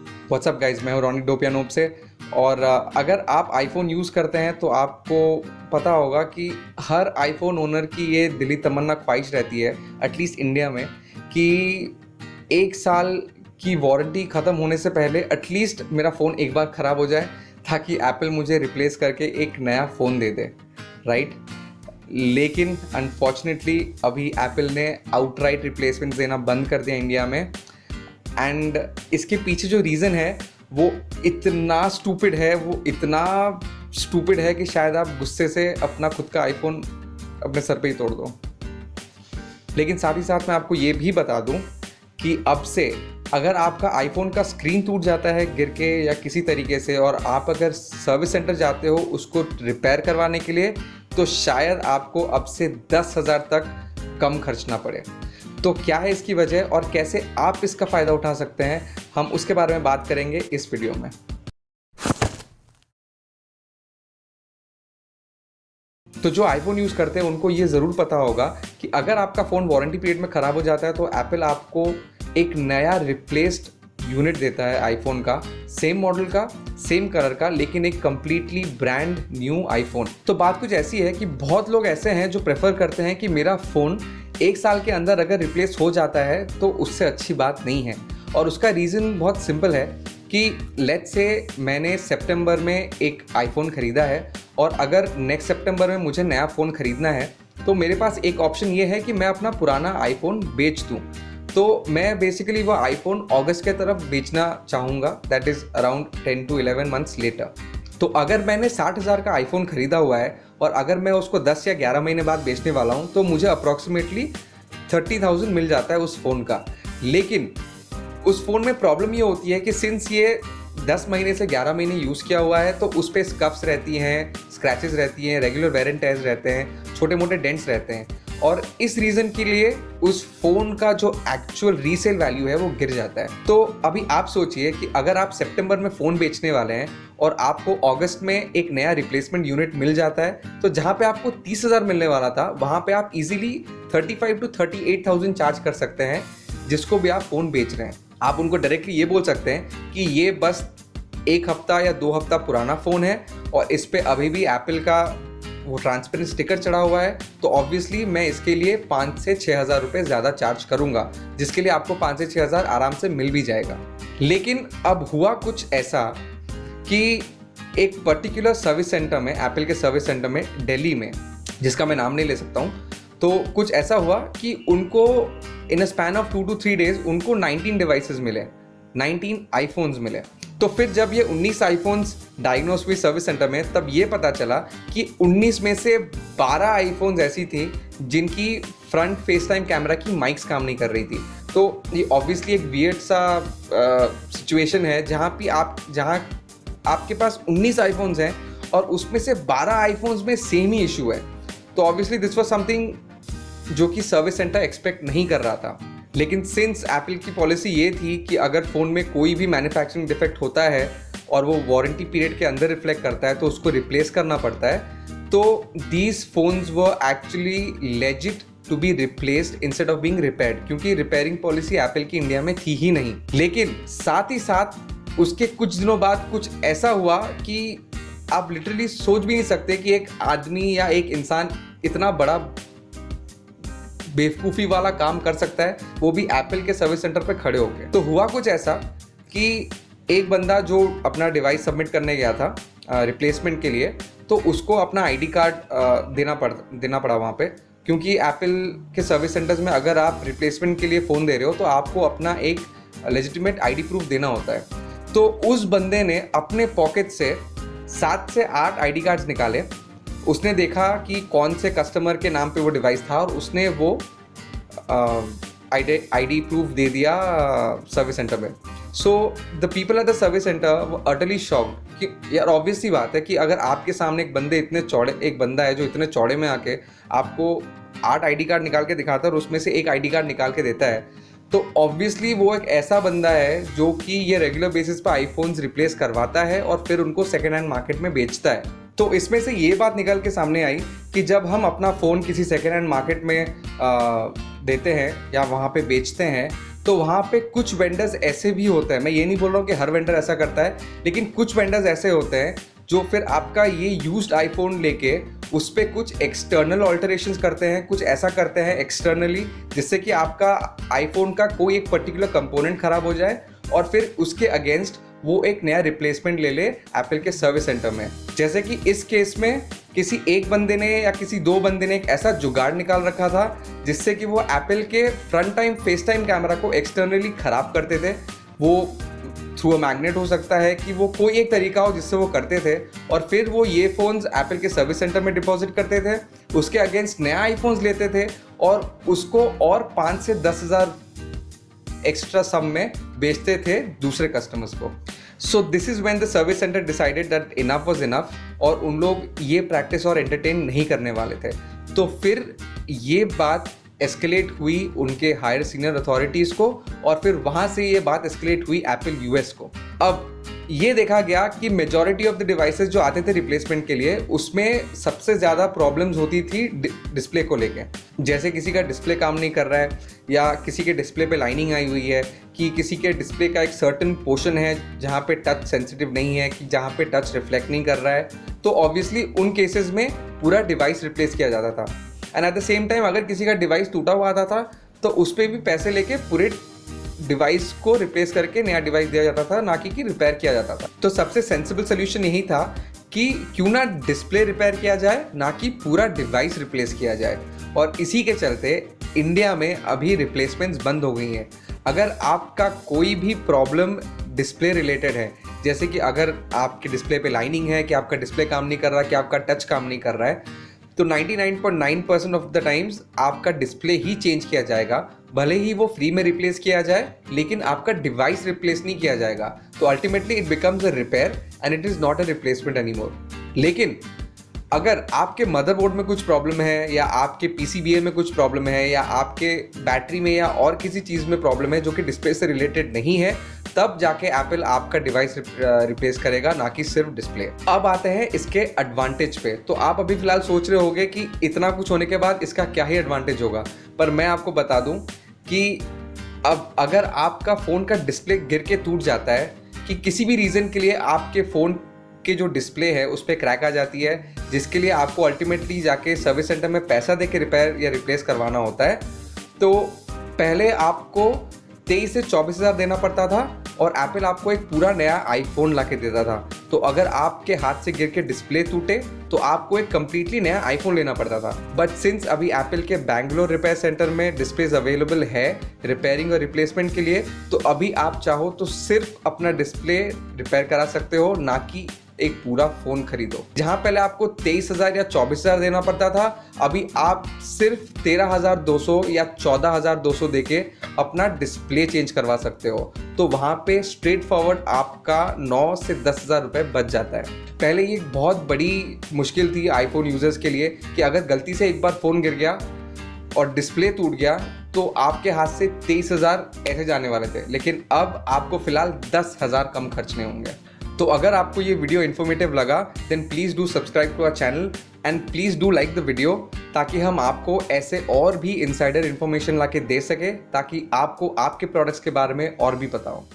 What's up guys, मैं हूँ रोनिक डोपियानोप से। और अगर आप आईफोन यूज़ करते हैं तो आपको पता होगा कि हर आईफोन ओनर की ये दिली तमन्ना ख्वाहिश रहती है, एटलीस्ट इंडिया में, कि 1 साल की वारंटी ख़त्म होने से पहले एटलीस्ट मेरा फ़ोन एक बार ख़राब हो जाए ताकि एप्पल मुझे रिप्लेस करके एक नया फ़ोन दे दे, राइट। लेकिन अनफॉर्चुनेटली अभी एप्पल ने आउटराइट रिप्लेसमेंट देना बंद कर दिया इंडिया में। एंड इसके पीछे जो रीज़न है वो इतना स्टूपिड है कि शायद आप गुस्से से अपना खुद का आईफोन अपने सर पे ही तोड़ दो। लेकिन साथ ही साथ मैं आपको ये भी बता दूं कि अब से अगर आपका आईफोन का स्क्रीन टूट जाता है गिर के या किसी तरीके से, और आप अगर सर्विस सेंटर जाते हो उसको रिपेयर करवाने के लिए, तो शायद आपको अब से 10,000 तक कम खर्चना पड़े। तो क्या है इसकी वजह और कैसे आप इसका फ़ायदा उठा सकते हैं, हम उसके बारे में बात करेंगे इस वीडियो में। तो जो आईफोन यूज़ करते हैं उनको ये ज़रूर पता होगा कि अगर आपका फ़ोन वारंटी पीरियड में ख़राब हो जाता है तो एप्पल आपको एक नया रिप्लेस्ड यूनिट देता है आईफोन का, सेम मॉडल का, सेम कलर का, लेकिन एक कंप्लीटली ब्रांड न्यू आईफोन। तो बात कुछ ऐसी है कि बहुत लोग ऐसे हैं जो प्रेफर करते हैं कि मेरा फ़ोन 1 साल के अंदर अगर रिप्लेस हो जाता है तो उससे अच्छी बात नहीं है। और उसका रीज़न बहुत सिंपल है कि लेट्स से मैंने सितंबर में एक आईफोन ख़रीदा है और अगर नेक्स्ट सितंबर में मुझे नया फ़ोन ख़रीदना है तो मेरे पास एक ऑप्शन ये है कि मैं अपना पुराना आईफोन बेच दूँ। तो मैं बेसिकली वो आईफोन अगस्त के तरफ बेचना चाहूँगा, that is around 10 to 11 months later. तो अगर मैंने 60,000 का आईफोन ख़रीदा हुआ है और अगर मैं उसको 10 या 11 महीने बाद बेचने वाला हूँ तो मुझे अप्रॉक्सीमेटली 30,000 मिल जाता है उस फ़ोन का। लेकिन उस फ़ोन में प्रॉब्लम ये होती है कि सिंस ये 10 महीने से 11 महीने यूज़ किया हुआ है तो उस पर स्कफ्स रहती हैं, स्क्रैचेस रहती हैं, रेगुलर वेयर एंड टेयर्स रहते हैं, छोटे मोटे डेंट्स रहते हैं, और इस रीज़न के लिए उस फ़ोन का जो एक्चुअल रीसेल वैल्यू है वो गिर जाता है। तो अभी आप सोचिए कि अगर आप सितंबर में फ़ोन बेचने वाले हैं और आपको अगस्त में एक नया रिप्लेसमेंट यूनिट मिल जाता है, तो जहाँ पे आपको 30,000 मिलने वाला था वहाँ पे आप इजीली 35 to 38,000 चार्ज कर सकते हैं जिसको भी आप फ़ोन बेच रहे हैं। आप उनको डायरेक्टली ये बोल सकते हैं कि ये बस 1 हफ्ता या 2 हफ्ता पुराना फ़ोन है और इस पर अभी भी एप्पल का वो ट्रांसपेरेंट स्टिकर चढ़ा हुआ है, तो ऑब्वियसली मैं इसके लिए 5 से 6,000 रुपये ज़्यादा चार्ज करूँगा, जिसके लिए आपको 5 से 6,000 आराम से मिल भी जाएगा। लेकिन अब हुआ कुछ ऐसा कि एक पर्टिकुलर सर्विस सेंटर में, एप्पल के सर्विस सेंटर में दिल्ली में, जिसका मैं नाम नहीं ले सकता हूँ, तो कुछ ऐसा हुआ कि उनको in a span of 2 to 3 days उनको 19 डिवाइसेस मिले, 19 आईफोन्स मिले। तो फिर जब ये 19 आईफोन्स डायग्नोस हुई सर्विस सेंटर में, तब ये पता चला कि 19 में से 12 आईफोन्स ऐसी थी जिनकी फ्रंट फेस टाइम कैमरा की माइक्स काम नहीं कर रही थी। तो ये ऑब्वियसली एक वियर्ड सा सिचुएशन है जहाँ आपके पास 19 आईफोन्स हैं और उसमें से 12 आईफोन्स में सेम ही इशू है। तो ऑब्वियसली दिस वाज समथिंग जो कि सर्विस सेंटर एक्सपेक्ट नहीं कर रहा था। लेकिन सिंस एप्पल की पॉलिसी ये थी कि अगर फ़ोन में कोई भी मैन्युफैक्चरिंग डिफेक्ट होता है और वो वारंटी पीरियड के अंदर रिफ्लेक्ट करता है तो उसको रिप्लेस करना पड़ता है, तो these phones were actually legit to be replaced instead of being repaired, क्योंकि रिपेयरिंग पॉलिसी एप्पल की इंडिया में थी ही नहीं। लेकिन साथ ही साथ उसके कुछ दिनों बाद कुछ ऐसा हुआ कि आप लिटरली सोच भी नहीं सकते कि एक आदमी या एक इंसान इतना बड़ा बेवकूफ़ी वाला काम कर सकता है, वो भी एप्पल के सर्विस सेंटर पे खड़े होके। तो हुआ कुछ ऐसा कि एक बंदा जो अपना डिवाइस सबमिट करने गया था रिप्लेसमेंट के लिए, तो उसको अपना आईडी कार्ड देना पड़ा वहाँ पे, क्योंकि एप्पल के सर्विस सेंटर्स में अगर आप रिप्लेसमेंट के लिए फ़ोन दे रहे हो तो आपको अपना एक लेजिटिमेट आईडी प्रूफ देना होता है। तो उस बंदे ने अपने पॉकेट से 7 से 8 आईडी कार्ड्स निकाले। उसने देखा कि कौन से कस्टमर के नाम पे वो डिवाइस था और उसने वो आईडी प्रूफ दे दिया सर्विस सेंटर में। So the people at the service centre वो अटली शॉक्ड कि यार ऑब्वियस सी बात है कि अगर आपके सामने एक बंदा है जो इतने चौड़े में आके आपको 8 आईडी कार्ड निकाल के दिखाता है और उसमें से एक आईडी कार्ड निकाल के देता है, तो ऑब्वियसली वो एक ऐसा बंदा है जो कि ये रेगुलर बेसिस पर आईफोन्स रिप्लेस करवाता है और फिर उनको सेकेंड हैंड मार्केट में बेचता है। तो इसमें से ये बात निकल के सामने आई कि जब हम अपना फ़ोन किसी सेकेंड हैंड मार्केट में देते हैं या वहाँ पे बेचते हैं, तो वहाँ पे कुछ वेंडर्स ऐसे भी होते हैं, मैं ये नहीं बोल रहा हूँ कि हर वेंडर ऐसा करता है, लेकिन कुछ वेंडर्स ऐसे होते हैं जो फिर आपका ये यूज्ड आईफोन लेके उस पर कुछ एक्सटर्नल ऑल्टरेशंस करते हैं, कुछ ऐसा करते हैं एक्सटर्नली जिससे कि आपका आईफोन का कोई एक पर्टिकुलर कंपोनेंट खराब हो जाए और फिर उसके अगेंस्ट वो एक नया रिप्लेसमेंट ले ले एप्पल के सर्विस सेंटर में। जैसे कि इस केस में किसी एक बंदे ने या किसी दो बंदे ने एक ऐसा जुगाड़ निकाल रखा था जिससे कि वो एप्पल के front time face time camera को एक्सटर्नली ख़राब करते थे। वो थ्रू अ मैग्नेट हो सकता है कि वो कोई एक तरीका हो जिससे वो करते थे और फिर वो ये फ़ोन्स एप्पल के सर्विस सेंटर में डिपॉजिट करते थे, उसके अगेंस्ट नया आईफोन्स लेते थे और उसको और 5 से 10 हज़ार एक्स्ट्रा सम में बेचते थे दूसरे कस्टमर्स को। So this is when the service centre decided that enough was enough और उन लोग ये प्रैक्टिस और एंटरटेन नहीं करने वाले थे। तो फिर ये बात एस्केलेट हुई उनके हायर सीनियर अथॉरिटीज़ को और फिर वहाँ से ये बात एस्केलेट हुई एप्पल यूएस को। अब ये देखा गया कि मेजॉरिटी ऑफ द डिवाइसेस जो आते थे रिप्लेसमेंट के लिए उसमें सबसे ज़्यादा प्रॉब्लम्स होती थी डिस्प्ले को लेके। जैसे किसी का डिस्प्ले काम नहीं कर रहा है या किसी के डिस्प्ले पे लाइनिंग आई हुई है कि किसी के डिस्प्ले का एक सर्टेन पोर्शन है जहाँ पे टच सेंसिटिव नहीं है, कि जहाँ पे टच रिफ्लेक्ट नहीं कर रहा है, तो ऑब्वियसली उन केसेस में पूरा डिवाइस रिप्लेस किया जाता था। And at the same time अगर किसी का डिवाइस टूटा हुआ आता था तो उस पर भी पैसे लेके पूरे डिवाइस को रिप्लेस करके नया डिवाइस दिया जाता था, ना कि रिपेयर किया जाता था। तो सबसे सेंसिबल सोल्यूशन यही था कि क्यों ना डिस्प्ले रिपेयर किया जाए, ना कि पूरा डिवाइस रिप्लेस किया जाए। और इसी के चलते इंडिया में अभी रिप्लेसमेंट्स बंद हो गई हैं। अगर आपका कोई भी प्रॉब्लम डिस्प्ले रिलेटेड है, जैसे कि अगर आपके डिस्प्ले पे लाइनिंग है, कि आपका डिस्प्ले काम नहीं कर रहा, कि आपका टच काम नहीं कर रहा है, तो 99.9% ऑफ द टाइम्स आपका डिस्प्ले ही चेंज किया जाएगा। भले ही वो फ्री में रिप्लेस किया जाए लेकिन आपका डिवाइस रिप्लेस नहीं किया जाएगा। तो ultimately it becomes a repair and it is not a replacement anymore. लेकिन अगर आपके मदरबोर्ड में कुछ प्रॉब्लम है या आपके पीसीबीए में कुछ प्रॉब्लम है या आपके बैटरी में या और किसी चीज़ में प्रॉब्लम है जो कि डिस्प्ले से रिलेटेड नहीं है, तब जाके एप्पल आपका डिवाइस रिप्लेस करेगा, ना कि सिर्फ डिस्प्ले। अब आते हैं इसके एडवांटेज पे। तो आप अभी फिलहाल सोच रहे होंगे कि इतना कुछ होने के बाद इसका क्या ही एडवांटेज होगा, पर मैं आपको बता दूं कि अब अगर आपका फ़ोन का डिस्प्ले गिर के टूट जाता है, कि किसी भी रीज़न के लिए आपके फ़ोन के जो डिस्प्ले है उस पर क्रैक आ जाती है, जिसके लिए आपको अल्टीमेटली जाके सर्विस सेंटर में पैसा दे के रिपेयर या रिप्लेस करवाना होता है, तो पहले आपको 23 से 24 हज़ार देना पड़ता था और एप्पल आपको एक पूरा नया आईफोन ला के देता था। तो अगर आपके हाथ से गिर के डिस्प्ले टूटे तो आपको एक कम्प्लीटली नया आईफोन लेना पड़ता था। बट सिंस अभी एप्पल के बैंगलोर रिपेयर सेंटर में डिस्प्लेज अवेलेबल है रिपेयरिंग और रिप्लेसमेंट के लिए, तो अभी आप चाहो तो सिर्फ अपना डिस्प्ले रिपेयर करा सकते हो, ना कि एक पूरा फ़ोन खरीदो। जहां पहले आपको 23,000 या 24,000 देना पड़ता था, अभी आप सिर्फ 13,200 या 14,200 देके अपना डिस्प्ले चेंज करवा सकते हो। तो वहां पे स्ट्रेट फॉरवर्ड आपका 9 से 10,000 रुपये बच जाता है। पहले ये बहुत बड़ी मुश्किल थी आईफोन यूजर्स के लिए कि अगर गलती से एक बार फ़ोन गिर गया और डिस्प्ले टूट गया तो आपके हाथ से 23,000 ऐसे जाने वाले थे, लेकिन अब आपको फिलहाल 10,000 कम खर्चने होंगे। तो अगर आपको ये वीडियो इन्फॉर्मेटिव लगा then please do subscribe to our channel and please do like the video, ताकि हम आपको ऐसे और भी इनसाइडर इन्फॉर्मेशन ला के दे सके, ताकि आपको आपके प्रोडक्ट्स के बारे में और भी पता हो।